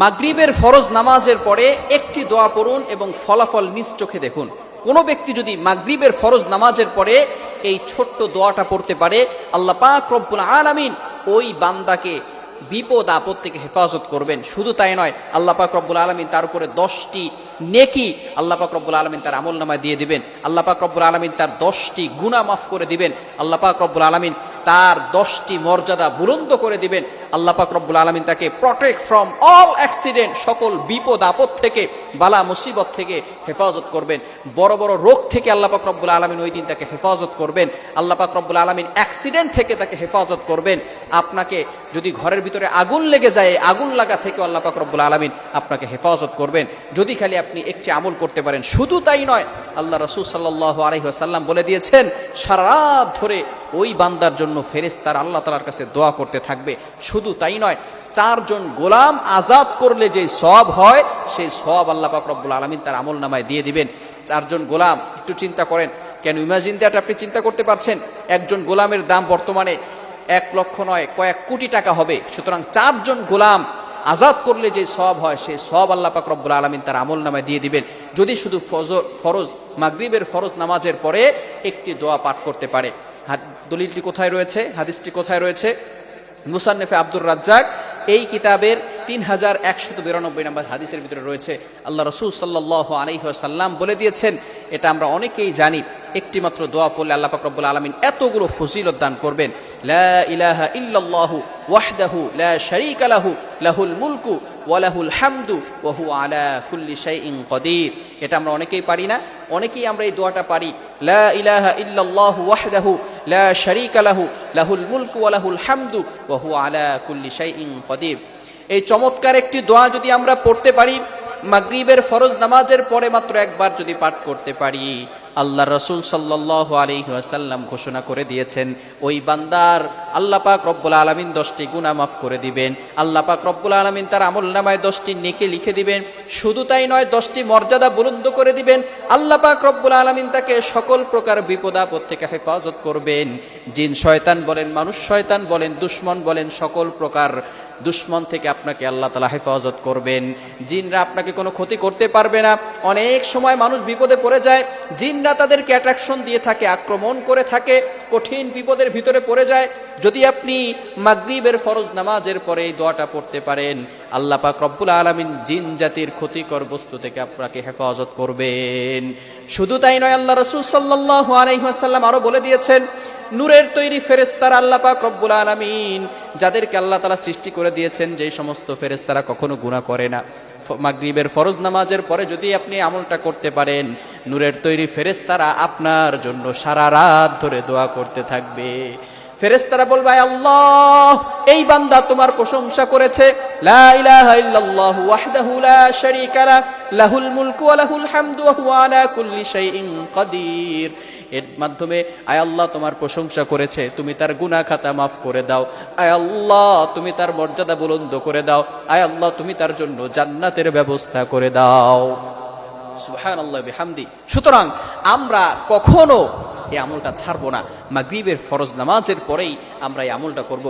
মাগরিবের ফরজ নামাজের পরে একটি দোয়া পড়ুন এবং ফলাফল নিজ চোখে দেখুন। কোনো ব্যক্তি যদি মাগরিবের ফরজ নামাজের পরে এই ছোট্ট দোয়াটা পড়তে পারে, আল্লাহ পাক রব্বুল আলামিন ওই বান্দাকে বিপদ আপদ থেকে হেফাজত করবেন। শুধু তাই নয়, আল্লাহ পাক রব্বুল আলামিন তার উপরে 10টি নেকি আল্লাহ পাক রব্বুল আলামিন তার আমলনামায় দিয়ে দিবেন। আল্লাহ পাক রব্বুল আলামিন তার 10টি গুনাহ মাফ করে দিবেন। আল্লাহ পাক রব্বুল আলামিন তার 10টি মর্যাদা বুলন্দ করে দিবেন। আল্লাহ পাক রব্বুল আলামিন তাকে প্রটেক্ট ফ্রম অল অ্যাক্সিডেন্ট, সকল বিপদ আপদ থেকে, বালা মুসিবত থেকে হেফাজত করবেন। বড় বড় রোগ থেকে আল্লাহ পাক রব্বুল আলামিন ওই দিন তাকে হেফাজত করবেন। আল্লাহ পাক রব্বুল আলামিন অ্যাক্সিডেন্ট থেকে তাকে হেফাজত করবেন। আপনাকে যদি ঘরের ভিতরে আগুন লেগে যায়, আগুন লাগা থেকে আল্লাহ পাক রব্বুল আলামিন আপনাকে হেফাজত করবেন, যদি খালি আপনি একটি আমল করতে পারেন। শুধু তাই নয়, আল্লাহ রাসূল সাল্লাল্লাহু আলাইহি ওয়াসাল্লাম বলে দিয়েছেন, সারা রাত ধরে ওই বান্দার জন্য ফেরেশতারা আল্লাহ তাআলার কাছে দোয়া করতে থাকবে। শুধু তাই নয়, 4 জন গোলাম আজাদ করলে যে সওয়াব হয়, সেই সওয়াব আল্লাহ পাক রব্বুল আলামিন তার আমলনামায় দিয়ে দিবেন। 4 জন গোলাম, একটু চিন্তা করেন, কেন ইমাজিন দ্যাট, আপনি চিন্তা করতে পারছেন একজন গোলামের দাম বর্তমানে 1 লক্ষ নয়, কয়েক কোটি টাকা হবে। সুতরাং 4 জন গোলাম আজাদ করলে যে সওয়াব হয়, সেই সওয়াব আল্লাহ পাক রব্বুল আলামিন তার আমলনামায় দিয়ে দিবেন, যদি শুধু ফরজ মাগরিবের ফরজ নামাজের পরে একটি দোয়া পাঠ করতে পারে। দলিলটি কোথায় রয়েছে, হাদিসটি কোথায় রয়েছে? মুসান্নেফে আব্দুর রাজ্জাক এই কিতাবের 3192 নম্বর হাদিসের ভিতরে রয়েছে। আল্লাহ রাসূল সাল্লাল্লাহু আলাইহি ওয়াসাল্লাম বলে দিয়েছেন, এটা আমরা অনেকেই জানি, একটি মাত্র দোয়া পড়লে আল্লাহ পাক রব্বুল আলামিন এতগুলো ফজিলত দান করবেন। লা ইলাহা ইল্লাল্লাহু ওয়াহদাহু লা শারীকা লাহু লাহুল মুলকু ওয়া লাহুল হামদু ওয়া হুয়া আলা কুল্লি শাইইন কাদির। এটা আমরা অনেকেই পারি না, অনেকেই আমরা এই দোয়াটা পারি, লা ইলাহা ইল্লাল্লাহু ওয়াহদাহু লা শারীকা লাহু লাহুল মুলকু ওয়া লাহুল হামদু ওয়া হুয়া আলা কুল্লি শাইইন কাদির। এই চমৎকার একটি দোয়া যদি আমরা পড়তে পারি, মাগরিবের ফরজ নামাজের পরে মাত্র একবার যদি পাঠ করতে পারি, আল্লাহ রাসূল সাল্লাল্লাহু আলাইহি ওয়াসাল্লাম ঘোষণা করে দিয়েছেন, ওই বান্দার আল্লাহ পাক রব্বুল আলামিন 10টি গুনাহ মাফ করে দিবেন। আল্লাহ পাক রব্বুল আলামিন তার আমলনামায় 10টি নেকি লিখে দিবেন। শুধু তাই নয়, 10টি মর্যাদা বুলন্দ করে দিবেন। আল্লাহ পাক রব্বুল আলামিন তাকে সকল প্রকার বিপদ আপদ থেকে হেফাজত করবেন। জিন শয়তান বলেন, মানুষ শয়তান বলেন, দুশমন বলেন, সকল প্রকার দুশমন থেকে আপনাকে আল্লাহ তাআলা হেফাজত করবেন। জিনরা আপনাকে কোনো ক্ষতি করতে পারবে না। অনেক সময় মানুষ বিপদে পড়ে যায়, জিনরা তাদেরকে অ্যাট্রাকশন দিয়ে থাকে, আক্রমণ করে থাকে, কঠিন বিপদের ভিতরে পড়ে যায়। যদি আপনি মাগরিবের ফরজ নামাজের পরে এই দোয়াটা পড়তে পারেন, আল্লাহ পাক রব্বুল আলামিন জিন জাতির ক্ষতিকর বস্তু থেকে আপনাকে হেফাজত করবেন। শুধু তাই নয়, আল্লাহ রাসূল সাল্লাল্লাহু আলাইহি ওয়াসাল্লাম আরো বলে দিয়েছেন, নূরের তৈরি ফেরেশতারা আল্লাহ পাক রব্বুল আলামিন যাদেরকে আল্লাহ তাআলা সৃষ্টি করে দিয়েছেন, যেই সমস্ত ফেরেশতারা কখনো গুনাহ করে না, মাগরিবের ফরজ নামাজের পরে যদি আপনি আমলটা করতে পারেন, নূরের তৈরি ফেরেশতারা আপনার জন্য সারা রাত ধরে দোয়া করতে থাকবে। ফেরেশতারা বলবে, আল্লাহ, এই বান্দা তোমার প্রশংসা করেছে, লা ইলাহা ইল্লাল্লাহু ওয়াহদাহু লা শারীকা লাহু লাহুল মুলকু ওয়া লাহুল হামদু ওয়া হুয়া আলা কুল্লি শাইইন কাদির। এর মাধ্যমে আয় আল্লাহ তোমার প্রশংসা করেছে, তুমি তার গুনাহ খাতা মাফ করে দাও। আয় আল্লাহ, তুমি তার মর্যাদা বুলন্দ করে দাও। আয় আল্লাহ, তুমি তার জন্য জান্নাতের ব্যবস্থা করে দাও। সুবহানাল্লাহ বিহামদি। সুতরাং আমরা কখনো এই আমলটা ছাড়বো না। মাগরিবের ফরজ নামাজের পরেই আমরা এই আমলটা করব।